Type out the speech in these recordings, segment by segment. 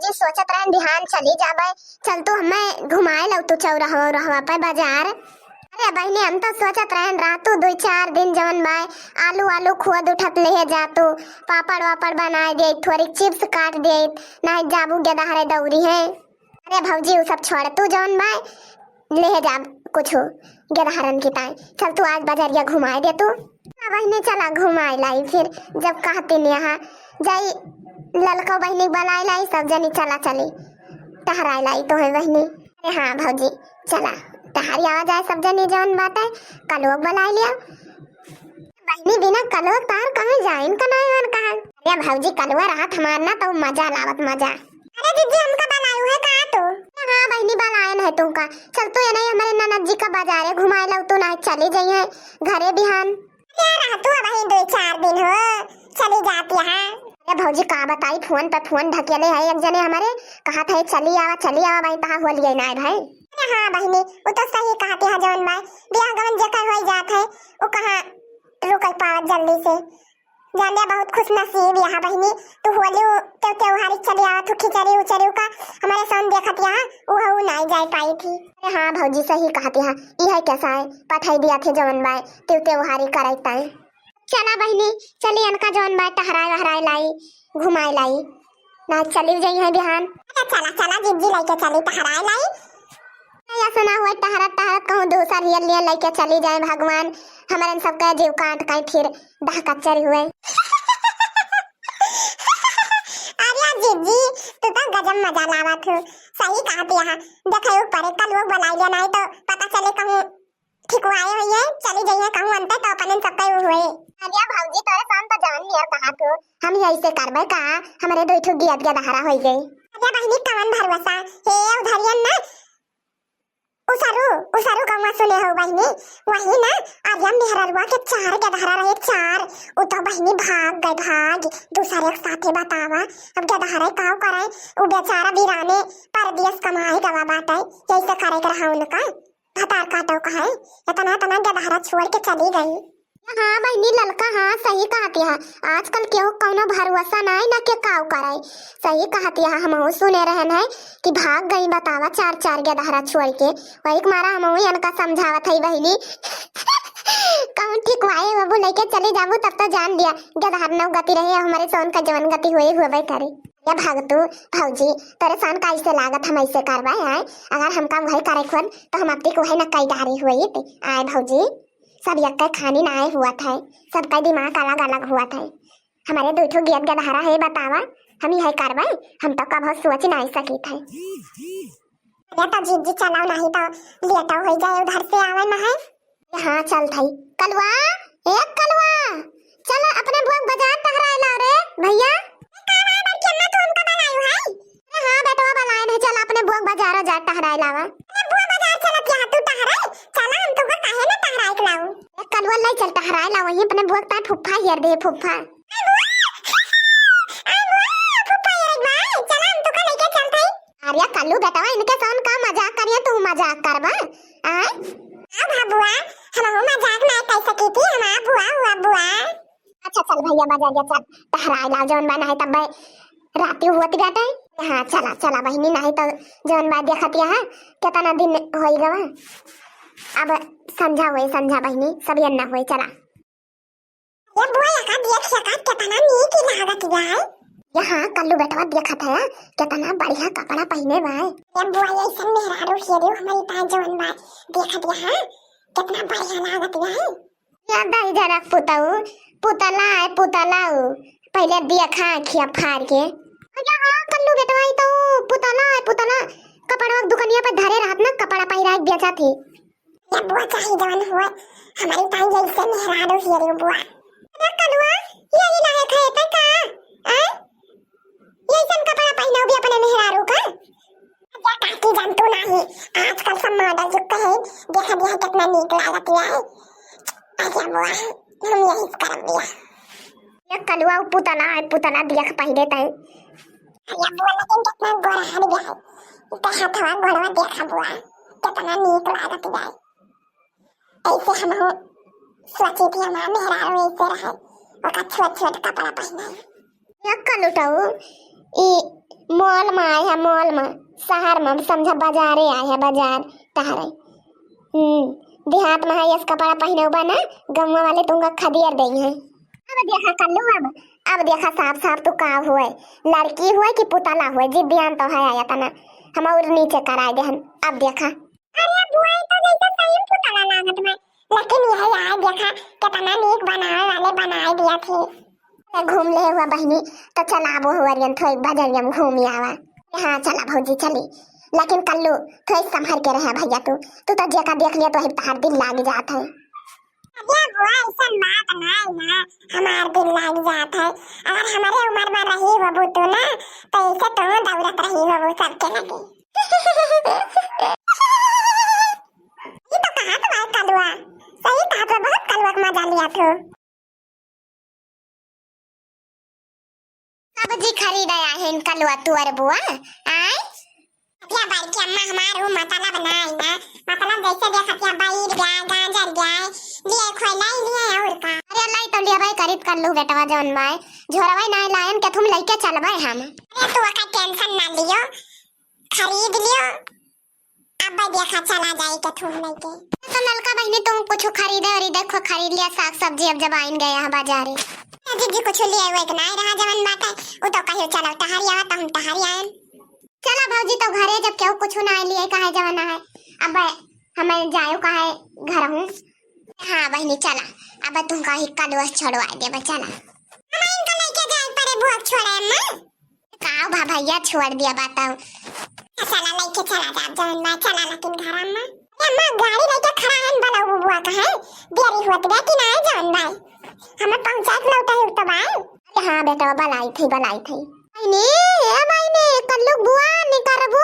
भौजी सोचत रहन बिहान चली जाबे। चल तू हमें घुमाए लऊ तू चौराहा रहा पे बाजार। अरे बहनी हम तो सोचत रहन रातू 2-4 दिन जवन बाय आलू आलू खुद उठत ले जा तू पापड़ वापड़ बनाए दे थोड़ी चिप्स काट दे ना जाबू गदहरे दौरी है। अरे भौजी वो सब छोड़ तू जवन बाय ले जा कुछ गदहरन की ताई। चल तू आज बाजारिया घुमाए दे तू। बहनी चला घुमाए लाई फिर जब कहती यहाँ जाई ललका बहनी बनाए लाई सब जनी चला चली टहराए लाई तो है बहनी। अरे हाँ भौजी चला टहरी आवा जाए सब जनी जवन बात है कलोग बनाए लिया। बहनी बिना कलोग तार कहाँ जाए इनका नहीं और कहाँ। अरे भौजी कलवा रहा हमारा तो मजा लावत मजा। अरे दीदी हमका बनायू है कहाँ तो। हाँ बहनी बनाए है तुमका। चल तो ये नहीं हमारे ननद जी का बाजार है घुमाए लो तू ना चली जाइए घरे बिहान। यार तू वही 2-4 दिन हो चली जाती है। अरे भौजी का बताई फोन पे फोन ढकेले है एक जने हमारे कहा था चली आवा भाई कहा हो लिए ना भाई। अरे हाँ बहनी वो तो सही कहती है जवन भाई ब्याह गवन जकर हो जात है वो कहाँ रुकल पावत जल्दी से जाने बहुत खुश नसीब यहाँ बहनी तू होली त्योहारी चली आवत हो खिचड़ी उचड़ी का हमारे सामने देखत यहाँ वो नहीं जा पाई थी। अरे हाँ भौजी सही कहती है यह कैसा है पठाई दिया थे जवन बाय त्योहारी करता है। चला बहनी चली अनका जवन बाय टहराए वहराए लाई घुमाए लाई ना चली जाई है बिहान। चला चला जिज्जी लेके चली टहराए लाई या सुना हुआ टहरत टहरत कहूँ दूसर हियल लिए लेके चली जाए भगवान हमारे सबका जीव काट कहीं फिर दाह कच्चरी हुए। अरे जिज्जी तू तो गजब मजा लावत हो सही कहती है देखो ऊपर कल लोग बनाई लिया नहीं तो पता चले कहूँ ठीक आए हुई है चली जाइए कहूँ अंत तो अपन सबका हुए। अरे भौजी तोरे साम तो जान लिया कहा तो हम ऐसे करबे का हमारे दो ठो गियत गया दहरा हो गई। अरे बहनी कवन भरवसा हे उधरियन ना उसारू कमा सुने हो बहनी वही ना आर्यम मेहरलवा के 4 के दहरा रहे 4 वो तो बहनी भाग गए भाग दूसरे एक साथे बतावा अब क्या दहरा काव करे वो बेचारा बीराने परदेश कमाए गवा बात है जैसे करे कर रहा उनका भतार काटो का है इतना तना गदहरा छोड़ के चली गई। हाँ बहनी ललका हाँ सही कहती है आजकल क्यों कौनो भरोसा नहीं ना के काव कराई सही कहती है हम सुने रहन है कि भाग गई बतावा 4 गदहरा छोड़ के वही मारा हम इनका समझावत है बहनी कहूँ ठीक वाए बाबू लेके चले जाबू तब तो जान दिया गदहर नव गति रहे हमारे सोन का जवन गति हुए करे या भागतू भौजी तेरे सान का ऐसे लागत हम ऐसे करवाए है अगर हमका वही करे खुद तो हम अपनी को है न कई डारी हुई आए भौजी सब यक्का खानी ना आए हुआ था सबका दिमाग अलग अलग हुआ था हमारे दो ठो गियत गदहरा है बतावा हम यही करवाए हम तो कब सोच नहीं सकी थे। अरे तो जिज्जी चलाओ नहीं तो लेटा हो जाए उधर से आवे ना है। हाँ चल थई कलवा एक कलवा चल अपने भोग बाजार टहराए ला रे भैया हाँ बेटवा बनाए नहीं चल अपने भोग बाजार जा टहराए लावा भोग बाजार चलत यहाँ तू टहराए चला हम तुमको काहे ना टहराए के लाऊं कलवा लाई चल टहराए ला वहीं अपने भोग ता फुफ्फा हेर दे फुफ्फा अरे कल्लू बेटवा इनके साथ का मजाक करिए तू मजाक करबा आय आ बुआ हम मजाक नहीं कर सकी थी हम बुआ हुआ बुआ। अच्छा चल भैया बाजार चल टहराए ला जौन बना है तब राती होत गटे हाँ चला चला बहनी नहीं तो जौन बात देखत है कितना दिन होई गवा अब समझा बहनी सब अन्ना होई चला ये बुआ का देख सकत कितना नीक लागत है यहाँ कल्लू बेटवा देखत है कितना बढ़िया कपड़ा पहने भाई ये बुआ ऐसा मेहरारू हेरो हमारी ता जवन बा देखत है कितना बढ़िया लागत है याद दई जरा पुतला पहले देखा खिया फाड़ के यहाँ कल्लू बेटवा तो पुतला कपड़ा दुकानिया पे धरे रहत ना कपड़ा पहिरा के बेचा थी ये बुआ चाहिए जवन हुआ हमारी ता जैसे मेहरारू हेरो बुआ अरे कलवा ये लायक है त का आ ये सन कपड़ा पहनाओ भी अपने मेहरारू का क्या काकी जानतो नहीं आजकल सब मॉडल जुग का है देखा दिया कितना नीक लागत है अच्छा बुआ हम यही करम दिया ये कलवा पुतला देख पहले तय या बुआ लेकिन कितना गोरा हट गया है तो हाथवा गोरवा देखा बुआ कितना नीक लागत है ऐसे हम हो सोची थी हमारा मेहरारू ऐसे रहे और छोट कपड़ा पहना ये कलुटाऊ मॉल में आए हैं, मॉल में, शहर में समझा बाजारे आए हैं, बाजार तहरे। देहात में है यस कपड़ा पहने हुआ ना, गम्मा वाले तुमका खदियर दई हैं। अब देखा कल्लू, अब देखा साफ साफ तो का हुए, लड़की हुए कि पुतला हुए, जी बयान तो है आया था ना, हम और नीचे कराए दे। अब देखा, अरे बुआ तो जैसा सही पुतला लागत में, लेकिन यह यार देखा कितना नीक बनाए वाले बनाए दिया थे। घूम ले हुआ बहनी, तो चला वो हुआ थोड़ी बाजारिया में घूम आवा। हाँ चला भौजी चली, लेकिन कल्लू थोड़ी संभल के रहे भैया, तू तो जेका देख लिया तो तार दिल लाग जात है। अरे बुआ ऐसा बात नहीं ना, हमार दिल लाग जात है, अगर हमारे उम्र में रही वो तो ना, तो ऐसे तो दौलत रही वो सबके लगे। ये तो कहा तुम्हारे कलुआ, सही कहा तो, बहुत कलुआ का मजा लिया तो। सब्जी खरीद आया है इनका लुआ तुअर बुआ आए। या बाई की अम्मा हमारे मसाला बनाई ना, मतलब जैसे देखत या बाई गया गाजर गया लिए खोलाई लिए और का। अरे लाई तो लिया भाई खरीद कर लू बेटवा जवन भाई, झोरवाई ना लायन के तुम लेके चलबे हम। अरे तू का टेंशन ना लियो, खरीद लियो, अब भाई देखा चला जाए के तुम लेके। तो नलका बहनी तुम कुछ खरीदे और देखो खरीद लिया साग सब्जी, अब जब आइन गए यहाँ बाजारे दीदी कुछ लिए हुए एक नहीं रहा जवन बात है, वो तो कहियो चलो तहारी आवा तो हम तहारी आए। चला भौजी तो घरे जब क्यों कुछ ना लिए काहे जवन है, अब हमें जायो काहे घर हूं। हां बहनी चला, अब तुम का हिक्का दोस्त छोड़वाए दे चला, हम इनका लेके जाए परे बुआ छोड़े अम्मा काओ भा भैया छोड़ दिया बताओ। चला लेके चला जा जवन बा चला, लेकिन घर अम्मा गाड़ी लेके खड़ा है बला बुआ का है, देरी होत गया कि ना जवन भाई हमें पहुंचा के लौटा है तो भाई। अरे हां बेटा बलाई थी बहनी, ए बहनी कल्लू बुआ निकरबो।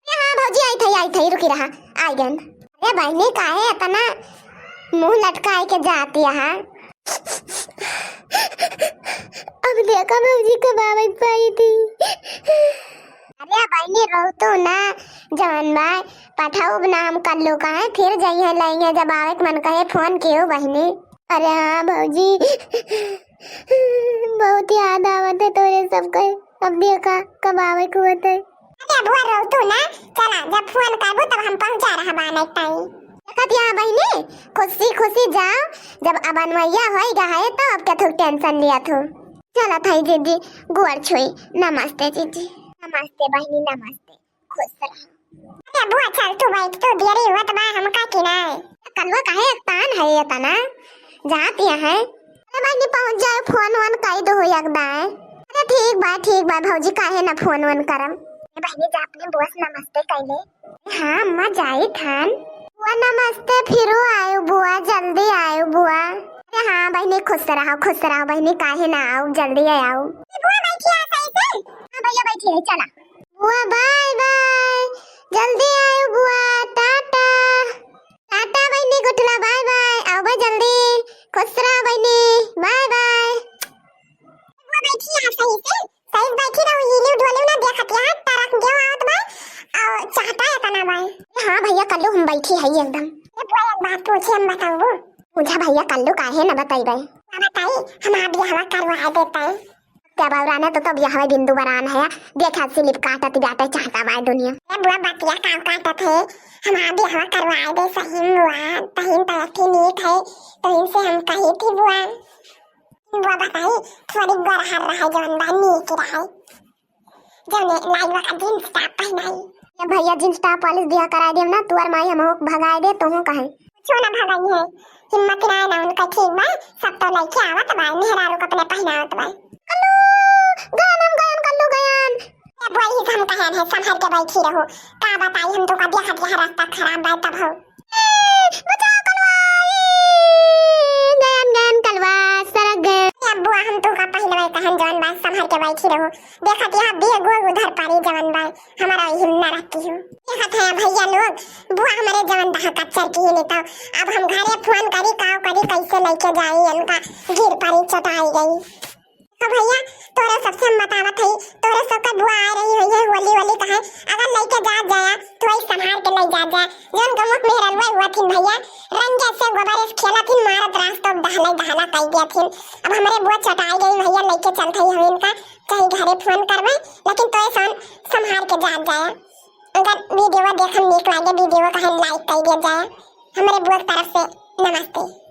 हां भौजी आई थी रुकी रहा आई गन। अरे बहनी काहे इतना मुंह लटकाए के जाती है। अब देखा भौजी कब आवे पाई थी। अरे बहनी रहो तो ना जवान भाई पठाओ नाम कल्लू का है, फिर जाइए लेंगे जब आवे मन कहे फोन कियो बहनी। अरे हाँ भौजी बहुत याद आवत है तोरे सबके, अब देखा कब आवे को होते। अरे बुआ रहो तू ना, चला जब फोन करबो तब हम पहुंचा रहा बाने टाइम। देखत यहाँ बहनी खुशी खुशी जाओ, जब अबनवैया होएगा है तो अब क्या थोड़ी टेंशन लिया थो। चला थाई दीदी गोर छुई, नमस्ते दीदी। नमस्ते बहनी नमस्ते, खुश रहो। अरे बुआ चल तू बैठ, तो देरी हुआ तो हम का की ना कलवा काहे तान है ये तना जात है। अरे बहनी पहुंच जाए फोन वन कई दो हो यकदा है। अरे ठीक बा भौजी काहे ना फोन वन करम। बहनी जा अपने बुआ से नमस्ते कहले। हां अम्मा जाई थान बुआ नमस्ते, फिरो आयो बुआ जल्दी आयो बुआ। अरे हां बहनी खुश रहो बहनी काहे ना आओ जल्दी आओ। बुआ बैठी आ सही से। हां भैया बैठी है चला। बुआ बाय बाय जल्दी आयो बुआ, टाटा टाटा बहनी गुटला बाय बाय, आओ भाई जल्दी खुश रहो बहनी बाय बाय। बुआ बैठी है सही से, सही बैठी रहो ये न्यू ढोले ना देखत यार तरफ गयो आवत बा और चाहता है तना भाई। हां भैया कल्लू हम बैठी है एकदम। ये बुआ एक बात पूछे हम बताओ, मुझे भैया कल्लू काहे ना बताइबे। ना बताई हम आप भी हवा करवा देते हैं क्या बावराना तो तब यहाँ बिंदु बरान है, देखा स्लिप काटत जाता चाहता बा दुनिया। ए बुआ बतिया काव काटत है, हम आप भी हवा करवाए दे सही बुआ, तहिन तकी नीक है तहिन से हम कही थी बुआ। बुआ बताई थोड़ी गरहर रहे जवन बा नीक रहे, जने लाइवा का जींस टॉप पहनाई। ये भैया जींस टॉप पॉलिश दिया कराए दे ना, तुअर माई हम भगाए दे तो कहे छोना भगाई है, हिम्मत ना ना उनका ठीक बा, सब तो लइके आवत बा मेहरारू कपड़े पहनावत बा। कल्लू गयान ये बोली हम कहन है संभल के बैठी रहो, का बताई हम तो का देखत यह रास्ता खराब बा तब हो। बचाओ कलवा गयान कलवा सरक गए। ये बुआ हम तो का पहले कहन जवन बा संभल के बैठी रहो, देखत यह बेगो उधर पारी जवन बा हमारा हिम्मत रखती हो। देखत है भैया लोग बुआ हमारे जवन दहा कच्चर की नहीं तो अब हम घरे फोन करी काव करी कैसे लेके जाई, इनका गिर पड़ी चटाई गई। तो भैया तोरे सबसे बतावत है, तोरे सबका बुआ आ रही है होली होली कहे, अगर लेके जा जाया तो आई संभाल के ले जा जोन गमुक मेहरलवा हुआ थी भैया रंगे से गोबर खेला थी मारत रास्ता दहला कह दिया थी, अब हमारे बुआ चटाई गई भैया लेके चलते ही हम इनका कहीं घरे फोन करवे लेकिन तो ऐसा संभाल के जा जाए अगर वीडियो देखम नीक लागे वीडियो का लाइक कर दिया जाए हमारे बुआ की तरफ से नमस्ते।